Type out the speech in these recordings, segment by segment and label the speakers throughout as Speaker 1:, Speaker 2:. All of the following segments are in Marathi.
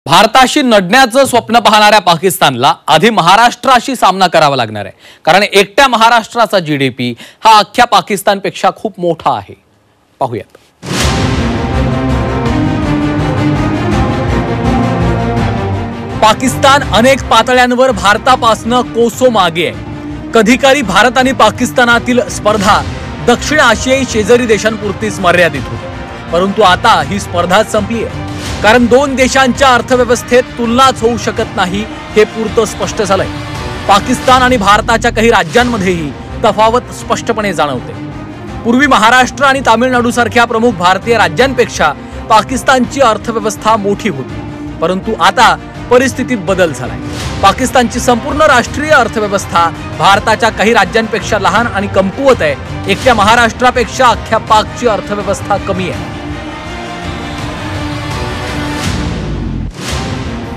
Speaker 1: भारताशी लढण्याचं स्वप्न पाहणाऱ्या पाकिस्तानला आधी महाराष्ट्राशी सामना करावा लागणार आहे, कारण एकट्या महाराष्ट्राचा जीडीपी हा अख्ख्या पाकिस्तानपेक्षा खूप मोठा आहे। पाहूयात। पाकिस्तान अनेक पातळ्यांवर भारतापासून कोसो मागे आहे। कधीकाळी भारत आणि पाकिस्तानातील स्पर्धा दक्षिण आशियाई शेजारी देशांपुरतीच मर्यादित होती, परंतु आता ही स्पर्धा संपली आहे, कारण दोन देशांच्या अर्थव्यवस्थेत तुलनाच होऊ शकत नाही हे पुरतं स्पष्ट झालंय। पाकिस्तान आणि भारताच्या काही राज्यांमध्येही तफावत स्पष्टपणे जाणवते। पूर्वी महाराष्ट्र आणि तामिळनाडू सारख्या प्रमुख भारतीय राज्यांपेक्षा पाकिस्तानची अर्थव्यवस्था मोठी होती, परंतु आता परिस्थितीत बदल झालाय। पाकिस्तानची संपूर्ण राष्ट्रीय अर्थव्यवस्था भारताच्या काही राज्यांपेक्षा लहान आणि कमकुवत आहे। एकट्या महाराष्ट्रापेक्षा अख्ख्या पाकची अर्थव्यवस्था कमी आहे।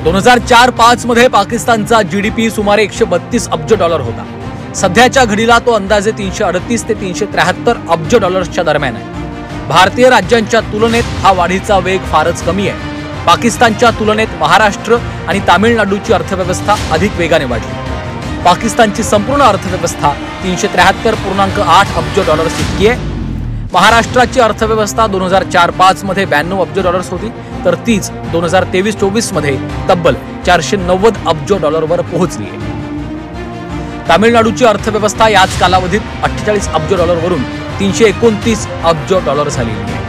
Speaker 1: 2004-05 मध्ये पाकिस्तानचा जीडीपी सुमारे 132 अब्ज डॉलर होता। सध्याच्या घडीला तो अंदाजे 338 ते 373 अब्ज डॉलर्सच्या दरम्यान आहे। भारतीय राज्यांच्या तुलनेत हा वाढीचा वेग फारच कमी आहे। पाकिस्तानच्या तुलनेत महाराष्ट्र आणि तामिळनाडूची अर्थव्यवस्था अधिक वेगाने वाढली। पाकिस्तानची संपूर्ण अर्थव्यवस्था 373.8 अब्ज डॉलर्स इतकी आहे। महाराष्ट्राची अर्थव्यवस्था 2004-05 मध्ये 92 अब्ज डॉलर्स होती, तर तीच 2023-24 मध्ये तब्बल 490 अब्ज डॉलरवर पोहोचली आहे। तामिळनाडूची अर्थव्यवस्था याच कालावधीत 48 अब्ज डॉलरवरून 329 अब्ज डॉलर झाली आहे।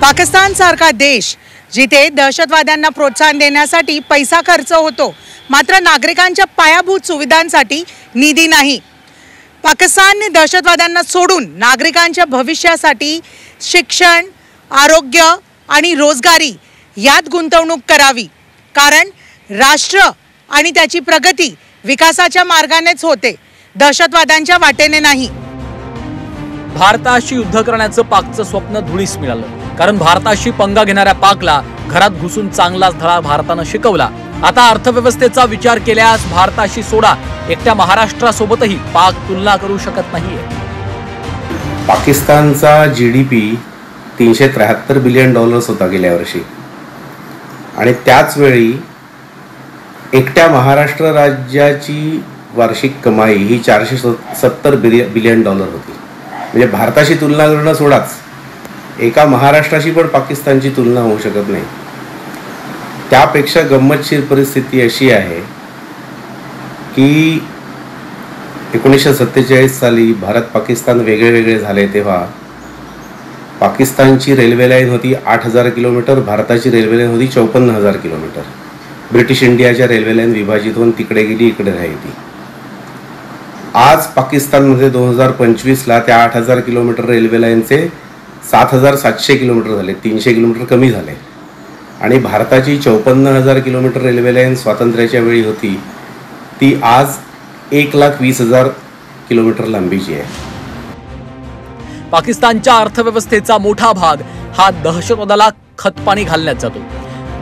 Speaker 2: पाकिस्तान सारखा देश जिथे दहशतवाद्यांना प्रोत्साहन देण्यासाठी पैसा खर्च होतो, मात्र नागरिकांच्या पायाभूत सुविधांसाठी निधी नाही। पाकिस्तानने दहशतवाद्यांना सोडून नागरिकांच्या भविष्यासाठी शिक्षण, आरोग्य आणि रोजगारी यात गुंतवणूक करावी, कारण राष्ट्र आणि त्याची प्रगती विकासाच्या मार्गानेच होते, दहशतवाद्यांच्या वाटेने नाही।
Speaker 1: भारताशी युद्ध करण्याचं पाकचं स्वप्न धुळीस मिळालं, कारण भारताशी पंगा घेणाऱ्या पाकला घरात घुसून चांगलाच धडा भारतानं शिकवला। आता अर्थव्यवस्थेचा विचार केल्यास भारताशी सोडा, एकट्या महाराष्ट्रासोबतही पाक तुलना करू शकत नाहीये।
Speaker 3: पाकिस्तानचा जीडीपी 373 बिलियन डॉलर्स होता गेल्या वर्षी, आणि त्याच वेळी एकट्या महाराष्ट्र राज्याची वार्षिक कमाई ही 470 बिलियन डॉलर होती। म्हणजे भारताशी तुलना करणं सोडाच, एका महाराष्ट्राशी पण पाकिस्तानची तुलना होऊ शकत नाही। त्यापेक्षा गंमतशीर परिस्थिती अशी आहे की 1947 साली भारत पाकिस्तान वेगळे वेगळे झाले तेव्हा पाकिस्तानची रेल्वे लाईन होती 8000 किलोमीटर, भारताची रेल्वे लाईन होती 54,000 किलोमीटर। ब्रिटिश इंडियाच्या रेल्वे लाईन विभाजित होऊन तिकडे गेली, इकडे राहिली। आज पाकिस्तानमध्ये 2025ला त्या 8000 किलोमीटर रेल्वे लाईनचे 7700 किलोमीटर झाले, 300 किलोमीटर कमी झाले। आणि भारताची 54,000 किलोमीटर रेल्वे लाईन स्वातंत्र्याच्या वेळी होती, ती आज 1,20,000 किलोमीटर लांबीची आहे।
Speaker 1: पाकिस्तानच्या अर्थव्यवस्थेचा मोठा भाग हा दहशतवादाला खतपाणी घालण्यात जातो।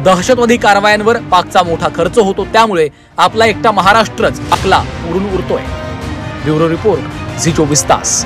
Speaker 1: दहशतवादी कारवायांवर पाकचा मोठा खर्च होतो, त्यामुळे आपला एकटा महाराष्ट्रच आपला उरून उरतोय। ब्युरो रिपोर्ट, झी 24 तास।